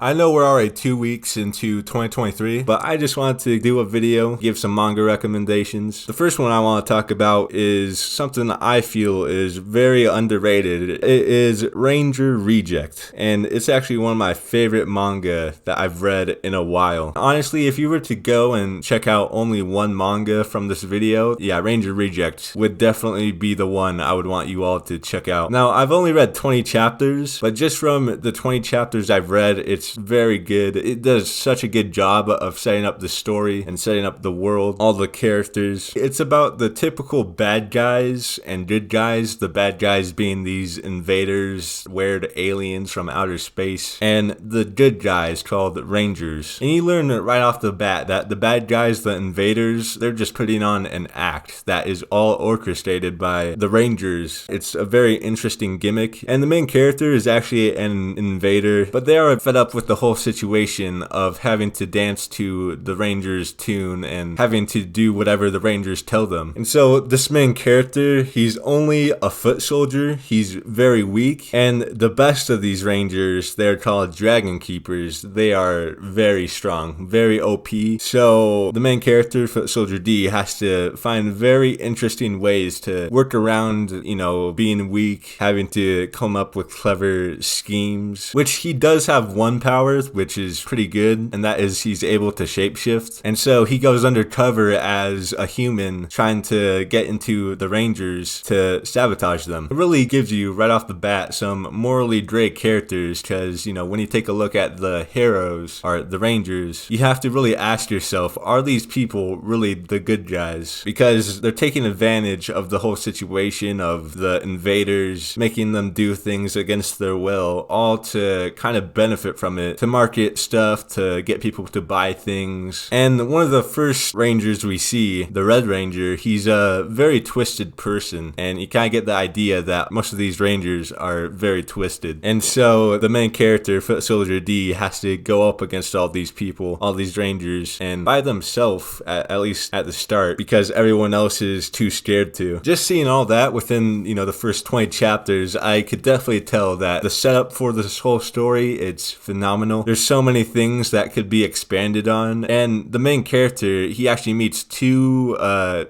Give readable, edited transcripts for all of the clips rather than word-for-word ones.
I know we're already 2 weeks into 2023, but I just wanted to do a video, give some manga recommendations. The first one I want to talk about is something that I feel is very underrated. It is Ranger Reject, and it's actually one of my favorite manga that I've read in a while. Honestly, if you were to go and check out only one manga from this video, yeah, Ranger Reject would definitely be the one I would want you all to check out. Now, I've only read 20 chapters, but just from the 20 chapters I've read, it's very good. It does such a good job of setting up the story and setting up the world, all the characters. It's about the typical bad guys and good guys, the bad guys being these invaders, weird aliens from outer space, and the good guys called Rangers. And you learn right off the bat that the bad guys, the invaders, they're just putting on an act that is all orchestrated by the Rangers. It's a very interesting gimmick, and the main character is actually an invader, but they are fed up with the whole situation of having to dance to the Rangers tune and having to do whatever the Rangers tell them. And so this main character, he's only a foot soldier, he's very weak, and the best of these Rangers, they're called Dragon Keepers. They are very strong, very OP. So the main character, Foot Soldier D, has to find very interesting ways to work around, being weak, having to come up with clever schemes, which he does have one power, which is pretty good, and that is he's able to shapeshift. And so he goes undercover as a human trying to get into the Rangers to sabotage them. It really gives you right off the bat some morally gray characters, because when you take a look at the heroes or the Rangers, you have to really ask yourself, are these people really the good guys? Because they're taking advantage of the whole situation of the invaders, making them do things against their will, all to kind of benefit from it, to market stuff, to get people to buy things. And one of the first Rangers we see, the Red Ranger, he's a very twisted person, and you kind of get the idea that most of these Rangers are very twisted. And so the main character, Foot Soldier D, has to go up against all these people, all these Rangers, and by themselves, at least at the start, because everyone else is too scared to. Just seeing all that within, the first 20 chapters, I could definitely tell that the setup for this whole story, it's phenomenal. There's so many things that could be expanded on, and the main character, he actually meets two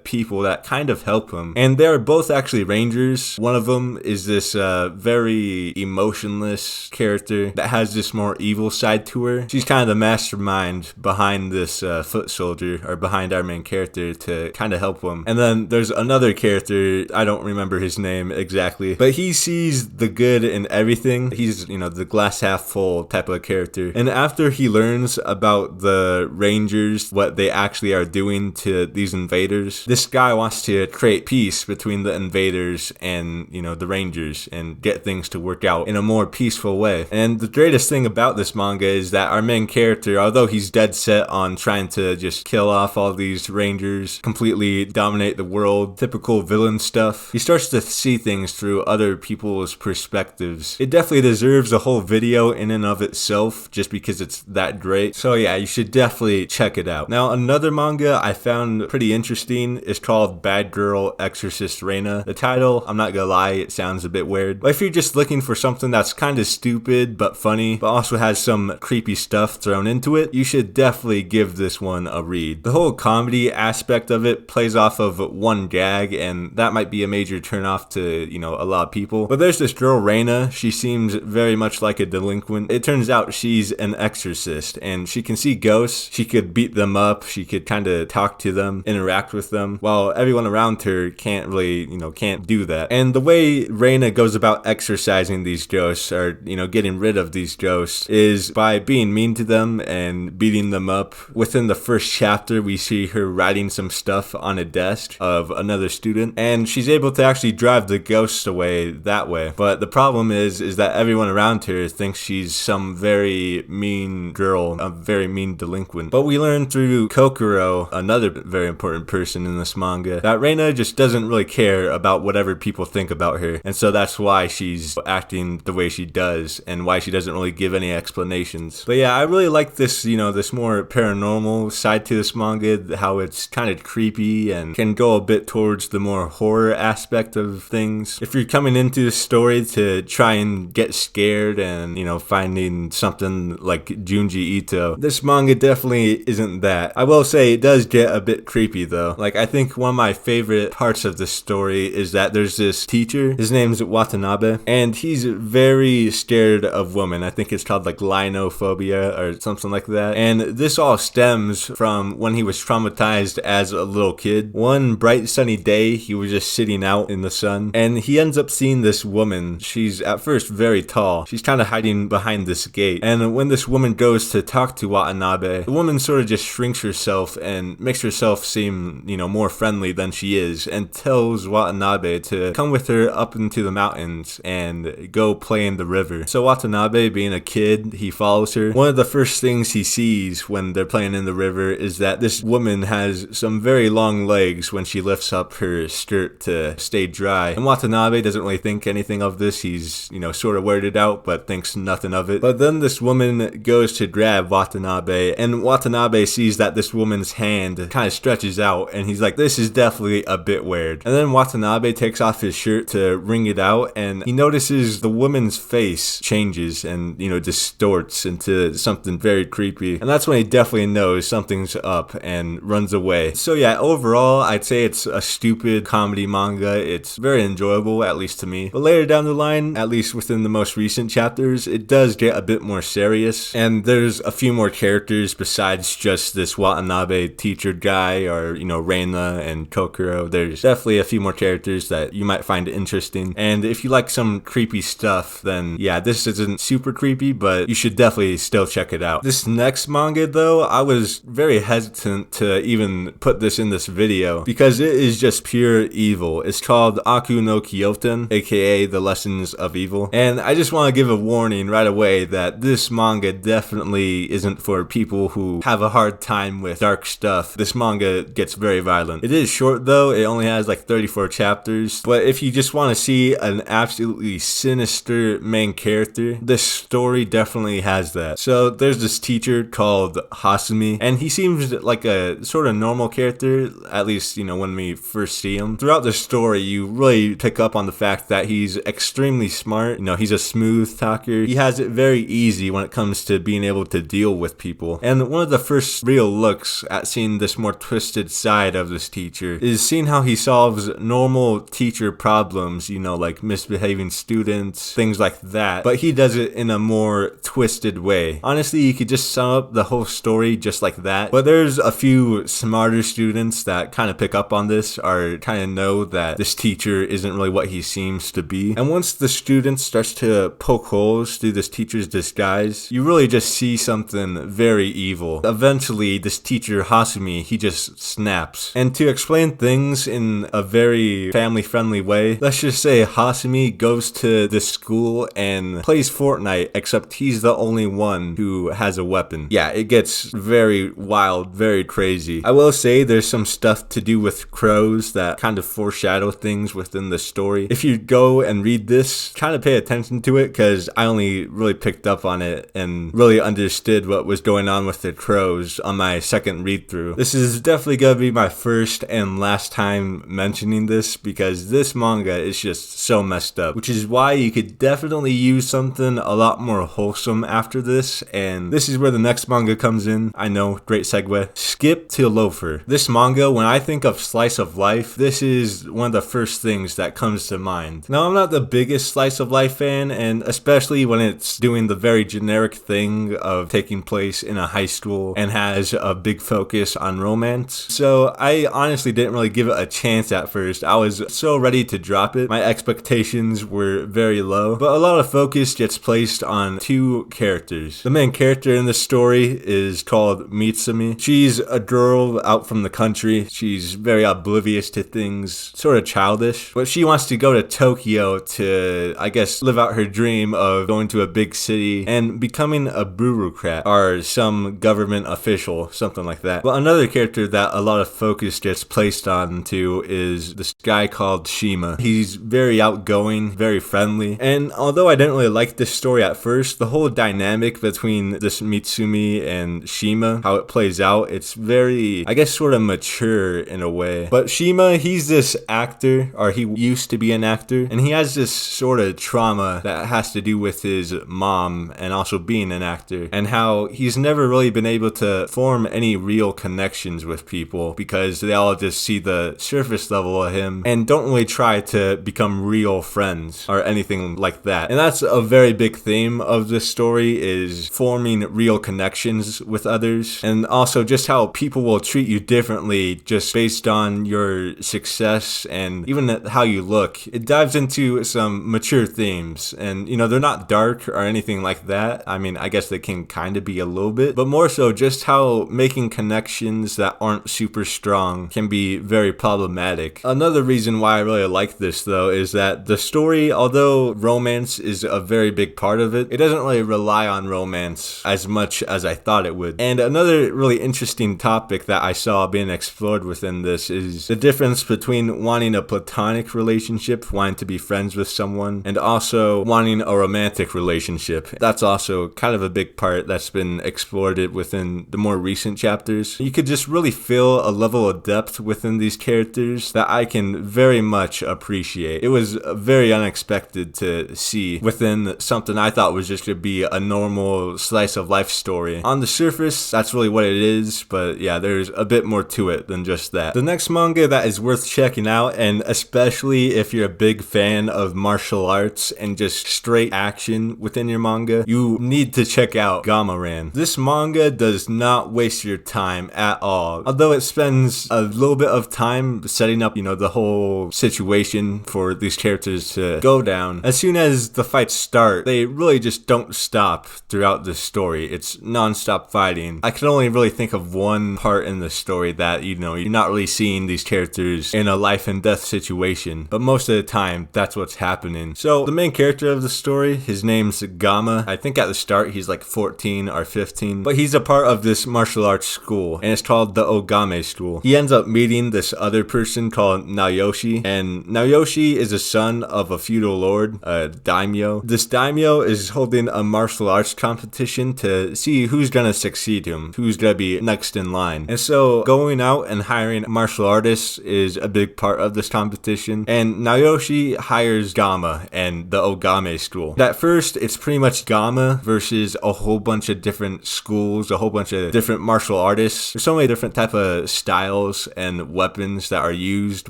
people that kind of help him, and they're both actually Rangers. One of them is this very emotionless character that has this more evil side to her. She's kind of the mastermind behind this foot soldier, or behind our main character, to kind of help him. And then there's another character, I don't remember his name exactly, but he sees the good in everything. He's, the glass half full type of character. And after he learns about the Rangers, what they actually are doing to these invaders, this guy wants to create peace between the invaders and, the Rangers, and get things to work out in a more peaceful way. And the greatest thing about this manga is that our main character, although he's dead set on trying to just kill off all these Rangers, completely dominate the world, typical villain stuff, he starts to see things through other people's perspectives. It definitely deserves a whole video in and of itself, just because it's that great. So yeah, you should definitely check it out. Now, another manga I found pretty interesting is called Bad Girl Exorcist Reina. The title, I'm not gonna lie, it sounds a bit weird, but if you're just looking for something that's kind of stupid but funny, but also has some creepy stuff thrown into it, you should definitely give this one a read. The whole comedy aspect of it plays off of one gag, and that might be a major turnoff to, a lot of people. But there's this girl, Reina. She seems very much like a delinquent. It turns out she's an exorcist, and she can see ghosts. She could beat them up. She could kind of talk to them, interact with them, while everyone around her can't really, can't do that. And the way Reina goes about exorcising these ghosts, or, getting rid of these ghosts, is by being mean to them and beating them up. Within the first chapter, we see her writing some stuff on a desk of another student, and she's able to actually drive the ghosts away that way. But the problem is that everyone around her thinks she's some very mean girl, a very mean delinquent. But we learn through Kokoro, another very important person in this manga, that Reina just doesn't really care about whatever people think about her, and so that's why she's acting the way she does, and why she doesn't really give any explanations. But yeah, I really like this, this more paranormal side to this manga, how it's kind of creepy and can go a bit towards the more horror aspect of things. If you're coming into this story to try and get scared and, finding something like Junji Ito. This manga definitely isn't that. I will say it does get a bit creepy though. Like, I think one of my favorite parts of this story is that there's this teacher, his name's Watanabe, and he's very scared of women. I think it's called like linophobia or something like that. And this all stems from when he was traumatized as a little kid. One bright sunny day, he was just sitting out in the sun, and he ends up seeing this woman. She's at first very tall. She's kind of hiding behind this gate. And when this woman goes to talk to Watanabe, the woman sort of just shrinks herself and makes herself seem, you know, more friendly than she is, and tells Watanabe to come with her up into the mountains and go play in the river. So Watanabe, being a kid, he follows her. One of the first things he sees when they're playing in the river is that this woman has some very long legs when she lifts up her skirt to stay dry. And Watanabe doesn't really think anything of this. He's, you know, sort of weirded out, but thinks nothing of it. But then this woman goes to grab Watanabe, and Watanabe sees that this woman's hand kind of stretches out, and he's like, this is definitely a bit weird. And then Watanabe takes off his shirt to wring it out, and he notices the woman's face changes and, you know, distorts into something very creepy. And that's when he definitely knows something's up and runs away. So yeah, overall, I'd say it's a stupid comedy manga. It's very enjoyable, at least to me. But later down the line, at least within the most recent chapters, it does get a bit more serious. And there's a few more characters besides just this Watanabe teacher guy, or, you know, Reina and Kokoro. There's definitely a few more characters that you might find interesting. And if you like some creepy stuff, then yeah, this isn't super creepy, but you should definitely still check it out. This next manga though, I was very hesitant to even put this in this video because it is just pure evil. It's called Aku no Kyouten, aka The Lessons of Evil. And I just want to give a warning right away that this manga definitely isn't for people who have a hard time with dark stuff. This manga gets very violent. It is short though, it only has like 34 chapters, but if you just want to see an absolutely sinister main character, this story definitely has that. So there's this teacher called Hasumi, and he seems like a sort of normal character, at least, you know, when we first see him. Throughout the story, you really pick up on the fact that he's extremely smart. You know, he's a smooth talker. He has it very easy when it comes to being able to deal with people. And one of the first real looks at seeing this more twisted side of this teacher is seeing how he solves normal teacher problems, you know, like misbehaving students, things like that. But he does it in a more twisted way. Honestly, you could just sum up the whole story just like that. But there's a few smarter students that kind of pick up on this, or kind of know that this teacher isn't really what he seems to be. And once the student starts to poke holes through this teacher's disguise, you really just see something very evil. Eventually, this teacher Hasumi, he just snaps. And to explain things in a very family-friendly way, let's just say Hasumi goes to this school and plays Fortnite, except he's the only one who has a weapon. Yeah, it gets very wild, very crazy. I will say there's some stuff to do with crows that kind of foreshadow things within the story. If you go and read this, kind of pay attention to it, because I only really picked up on it and really understood what was going on with the crows on my second read through. This is definitely gonna be my first and last time mentioning this, because this manga is just so messed up, which is why you could definitely use something a lot more wholesome after this. And this is where the next manga comes in. I know, great segue. Skip to Loafer. This manga, when I think of slice of life, this is one of the first things that comes to mind. Now, I'm not the biggest slice of life fan, and especially when it's doing the very generic thing of taking place in a high school and has a big focus on romance. So I honestly didn't really give it a chance at first. I was so ready to drop it. My expectations were very low, but a lot of focus gets placed on two characters. The main character in the story is called Mitsumi. She's a girl out from the country. She's very oblivious to things, sort of childish, but she wants to go to Tokyo to, I guess, live out her dream of going to a big city and becoming a bureaucrat or some government official, something like that. But another character that a lot of focus gets placed on to is this guy called Shima. He's very outgoing, very friendly, and although I didn't really like this story at first, the whole dynamic between this Mitsumi and Shima, how it plays out, it's very, I guess, sort of mature in a way. But Shima, he's this actor, or he used to be an actor, and he has this sort of trauma that has to do with his mom time and also being an actor, and how he's never really been able to form any real connections with people because they all just see the surface level of him and don't really try to become real friends or anything like that. And that's a very big theme of this story, is forming real connections with others, and also just how people will treat you differently just based on your success and even how you look. It dives into some mature themes, and they're not dark or anything like that. I mean, I guess they can kind of be a little bit, but more so just how making connections that aren't super strong can be very problematic. Another reason why I really like this though is that the story, although romance is a very big part of it, it doesn't really rely on romance as much as I thought it would. And another really interesting topic that I saw being explored within this is the difference between wanting a platonic relationship, wanting to be friends with someone, and also wanting a romantic relationship. That's also kind of a big part that's been explored within the more recent chapters. You could just really feel a level of depth within these characters that I can very much appreciate. It was very unexpected to see within something I thought was just going to be a normal slice of life story. On the surface, that's really what it is, but yeah, there's a bit more to it than just that. The next manga that is worth checking out, and especially if you're a big fan of martial arts and just straight action within your manga, you need to check out Gamaran. This manga does not waste your time at all, although it spends a little bit of time setting up, the whole situation for these characters to go down. As soon as the fights start, they really just don't stop throughout the story. It's non-stop fighting. I can only really think of one part in the story that, you're not really seeing these characters in a life and death situation, but most of the time, that's what's happening. So, the main character of the story, his name's Gama. I think at the start, he's like 14 or 15, but he's a part of this martial arts school, and it's called the Ogame School. He ends up meeting this other person called Naoyoshi, and Naoyoshi is a son of a feudal lord, a daimyo. This daimyo is holding a martial arts competition to see who's gonna succeed him, who's gonna be next in line. And so going out and hiring martial artists is a big part of this competition, and Naoyoshi hires Gama and the Ogame School. At first, it's pretty much Gama versus a whole bunch of different schools, a whole bunch of different martial artists. There's so many different type of styles and weapons that are used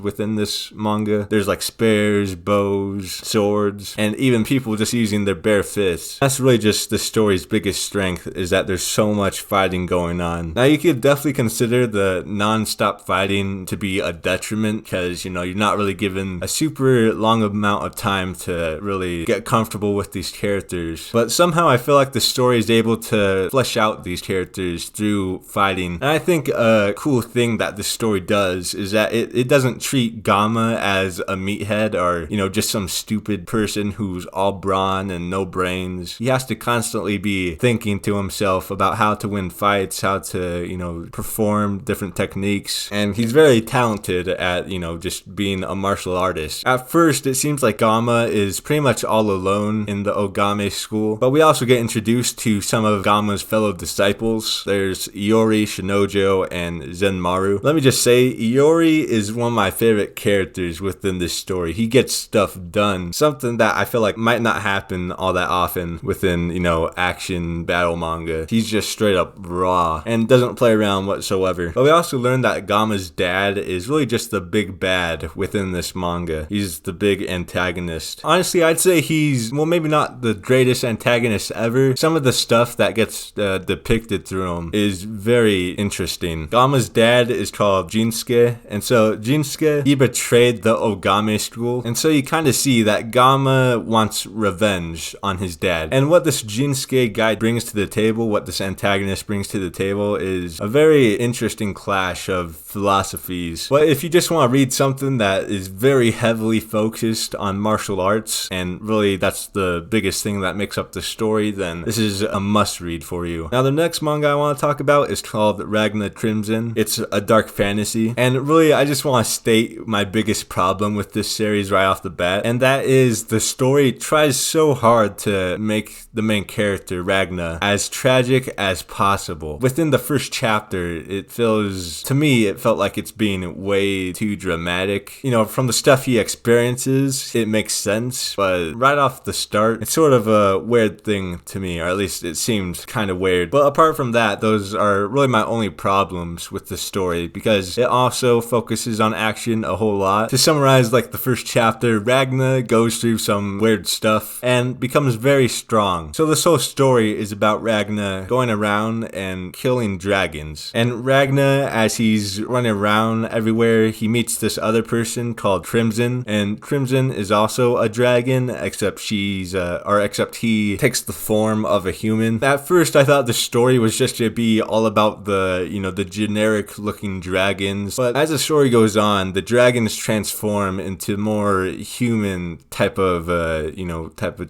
within this manga. There's like spears, bows, swords, and even people just using their bare fists. That's really just the story's biggest strength, is that there's so much fighting going on. Now you could definitely consider the non-stop fighting to be a detriment, because you're not really given a super long amount of time to really get comfortable with these characters. But somehow I feel like the story is able to flesh out these characters through fighting. And I think a cool thing that the story does is that it doesn't treat Gama as a meathead or, just some stupid person who's all brawn and no brains. He has to constantly be thinking to himself about how to win fights, how to, perform different techniques. And he's very talented at, just being a martial artist. At first, it seems like Gama is pretty much all alone in the Ogame School, but we also get introduced to some of Gama's fellow disciples. There's Iori, Shinojo, and Zenmaru. Let me just say, Iori is one of my favorite characters within this story. He gets stuff done, something that I feel like might not happen all that often within, action battle manga. He's just straight up raw and doesn't play around whatsoever. But we also learned that Gama's dad is really just the big bad within this manga. He's the big antagonist. Honestly, I'd say he's, well, maybe not the greatest antagonist ever. Some of the stuff that gets depicted through him is very interesting. Gama's dad is called Jinsuke, and so Jinsuke, he betrayed the Ogame School, and so you kind of see that Gama wants revenge on his dad. And what this Jinsuke guy brings to the table, what this antagonist brings to the table, is a very interesting clash of philosophies. But if you just want to read something that is very heavily focused on martial arts, and really that's the biggest thing that makes up the story, then this is a must read for you. Now the next manga I want to talk about is called Ragna Crimson. It's a dark fantasy, and really I just want to state my biggest problem with this series right off the bat, and that is the story tries so hard to make the main character Ragna as tragic as possible. Within the first chapter, it felt like it's being way too dramatic. From the stuff he experiences, it makes sense, but right off the start, it's sort of where weird thing to me, or at least it seemed kind of weird. But apart from that, those are really my only problems with the story, because it also focuses on action a whole lot. To summarize, like the first chapter, Ragna goes through some weird stuff and becomes very strong. So this whole story is about Ragna going around and killing dragons. And Ragna, as he's running around everywhere, he meets this other person called Crimson, and Crimson is also a dragon, except except he takes the form of a human. At first, I thought the story was just to be all about the, the generic looking dragons, but as the story goes on, the dragons transform into more human type of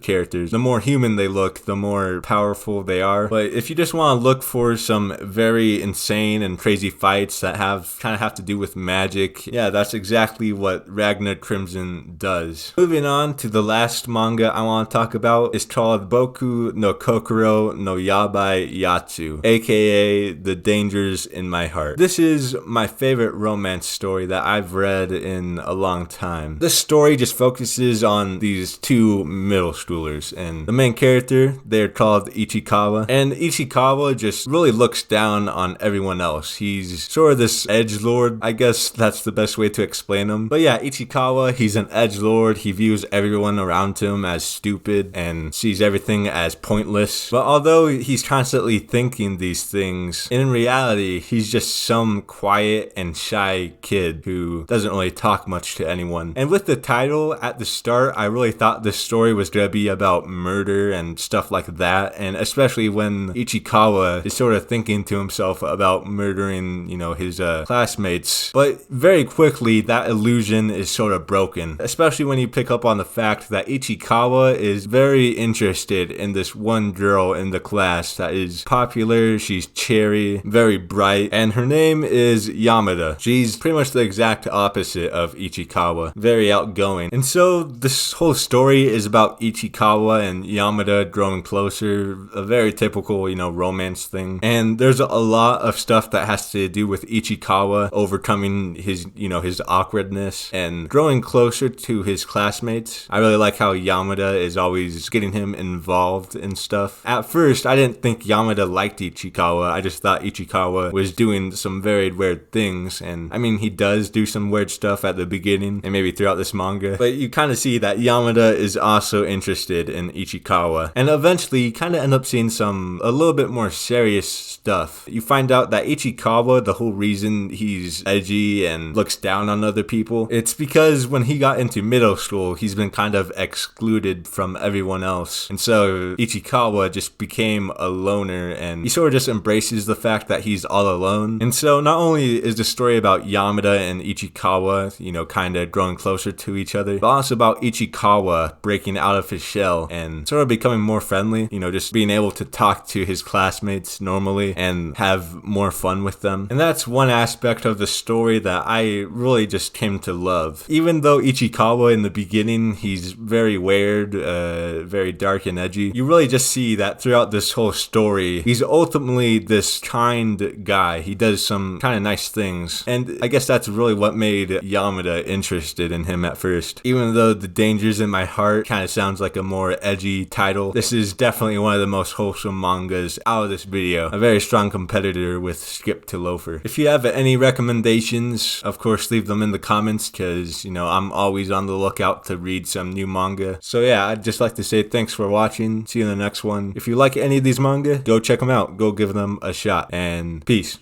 characters. The more human they look, the more powerful they are. But if you just want to look for some very insane and crazy fights that kind of have to do with magic, yeah, that's exactly what Ragna Crimson does. Moving on to the last manga I want to talk about is called Boku no Kokoro no Yabai Yatsu, aka The Dangers in My Heart. This is my favorite romance story that I've read in a long time. This story just focuses on these two middle schoolers, and the main character, they're called Ichikawa, and Ichikawa just really looks down on everyone else. He's sort of this edgelord, I guess that's the best way to explain him. But yeah, Ichikawa, he's an edgelord. He views everyone around him as stupid and sees everything as pointless. But although he's constantly thinking these things, in reality, he's just some quiet and shy kid who doesn't really talk much to anyone. And with the title at the start, I really thought this story was gonna be about murder and stuff like that, and especially when Ichikawa is sort of thinking to himself about murdering, his classmates. But very quickly, that illusion is sort of broken, especially when you pick up on the fact that Ichikawa is very interested in this one girl in the class that is popular. She's cherry, very bright, and her name is Yamada. She's pretty much the exact opposite of Ichikawa, very outgoing. And so this whole story is about Ichikawa and Yamada growing closer, a very typical, romance thing. And there's a lot of stuff that has to do with Ichikawa overcoming his, his awkwardness and growing closer to his classmates. I really like how Yamada is always getting him involved in stuff. At first, I didn't think Yamada liked Ichikawa. I just thought Ichikawa was doing some very weird things. And I mean, he does do some weird stuff at the beginning and maybe throughout this manga. But you kind of see that Yamada is also interested in Ichikawa. And eventually, you kind of end up seeing a little bit more serious stuff. You find out that Ichikawa, the whole reason he's edgy and looks down on other people, it's because when he got into middle school, he's been kind of excluded from everyone else. And so Ichikawa just became a loner, and he sort of just embraces the fact that he's all alone. And so not only is the story about Yamada and Ichikawa, kind of growing closer to each other, but also about Ichikawa breaking out of his shell and sort of becoming more friendly, just being able to talk to his classmates normally and have more fun with them. And that's one aspect of the story that I really just came to love. Even though Ichikawa in the beginning, he's very weird, very dark and edgy, you really just see that throughout this whole story, he's ultimately this kind guy. He does some kind of nice things. And I guess that's really what made Yamada interested in him at first. Even though The Dangers in My Heart kind of sounds like a more edgy title, this is definitely one of the most wholesome mangas out of this video. A very strong competitor with Skip to Loafer. If you have any recommendations, of course leave them in the comments, because I'm always on the lookout to read some new manga. So yeah, I'd just like to say thanks for watching. See you in the next one. If you like any of these manga, go check them out. Go give them a shot. And peace.